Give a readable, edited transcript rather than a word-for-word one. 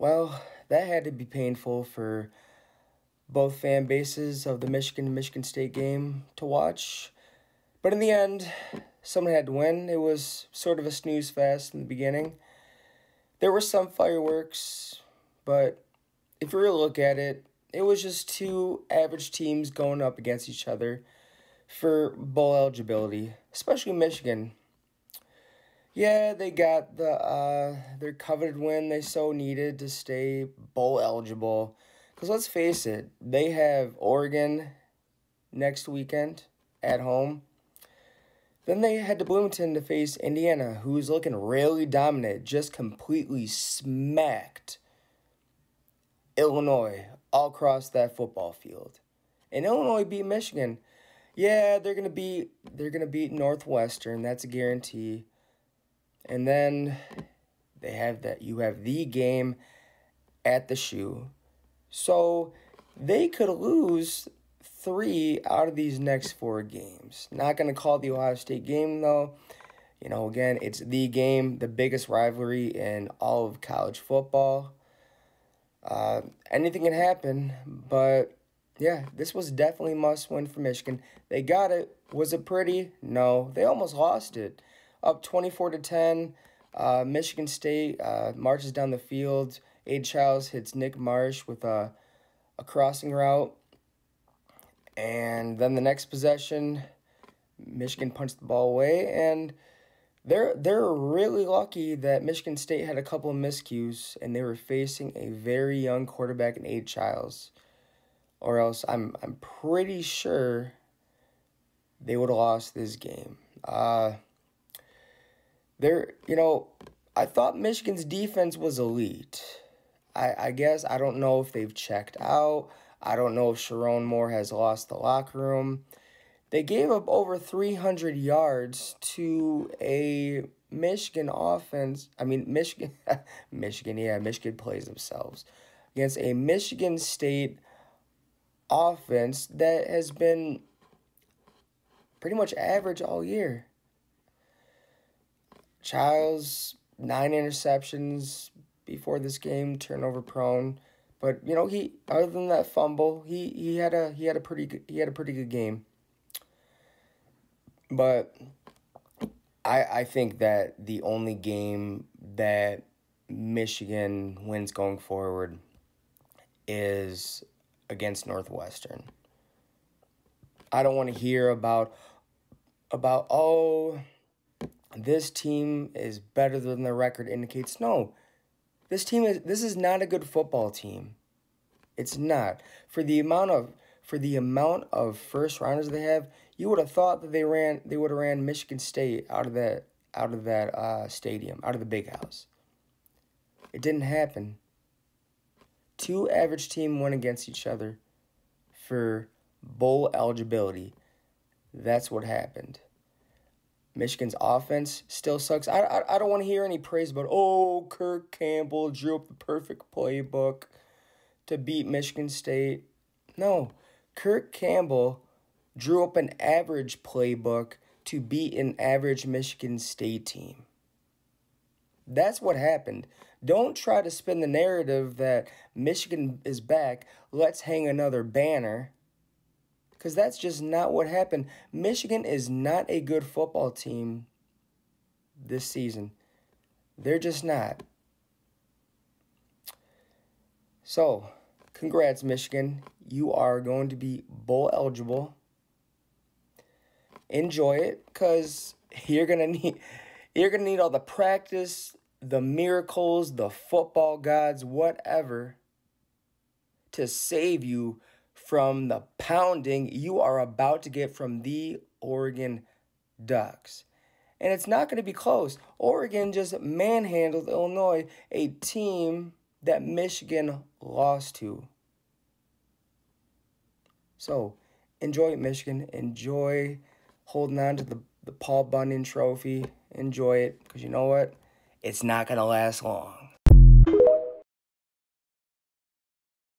Well, that had to be painful for both fan bases of the Michigan State game to watch. But in the end, someone had to win. It was sort of a snooze fest in the beginning. There were some fireworks, but if you really look at it, it was just two average teams going up against each other for bowl eligibility, especially Michigan. Yeah, they got their coveted win they so needed to stay bowl eligible. Because let's face it, they have Oregon next weekend at home. Then they head to Bloomington to face Indiana, who's looking really dominant, just completely smacked Illinois all across that football field. And Illinois beat Michigan. Yeah, they're gonna beat Northwestern, that's a guarantee. And then you have the game at the shoe. So they could lose 3 out of these next 4 games. Not going to call the Ohio State game, though. Again, it's the game, the biggest rivalry in all of college football. Anything can happen, but yeah, this was definitely a must-win for Michigan. They got it. Was it pretty? No. They almost lost it. Up 24-10, Michigan State marches down the field. Aid Childs hits Nick Marsh with a crossing route. And then the next possession, Michigan punched the ball away. And they're really lucky that Michigan State had a couple of miscues and they were facing a very young quarterback in Aid Childs. Or else I'm pretty sure they would have lost this game. I thought Michigan's defense was elite. I guess I don't know if they've checked out. I don't know if Sharon Moore has lost the locker room. They gave up over 300 yards to a Michigan offense. Michigan plays themselves. Against a Michigan State offense that has been pretty much average all year. Childs, 9 interceptions before this game, turnover prone. But he other than that fumble, he had a pretty good game. But I think that the only game that Michigan wins going forward is against Northwestern. I don't want to hear about this team is better than the record indicates. No. This is not a good football team. It's not. For the amount of first rounders they have, you would have thought that they would have ran Michigan State out of that stadium, out of the big house. It didn't happen. 2 average teams went against each other for bowl eligibility. That's what happened. Michigan's offense still sucks. I don't want to hear any praise about, Kirk Campbell drew up the perfect playbook to beat Michigan State. No, Kirk Campbell drew up an average playbook to beat an average Michigan State team. That's what happened. Don't try to spin the narrative that Michigan is back. Let's hang another banner. Because that's just not what happened. Michigan is not a good football team this season. They're just not. So, congrats, Michigan. You are going to be bowl eligible. Enjoy it, because you're gonna need all the practice, the miracles, the football gods, whatever, to save you from the pounding you are about to get from the Oregon Ducks. And it's not going to be close. Oregon just manhandled Illinois, a team that Michigan lost to. So, enjoy it, Michigan. Enjoy holding on to the Paul Bunyan trophy. Enjoy it, because you know what? It's not going to last long.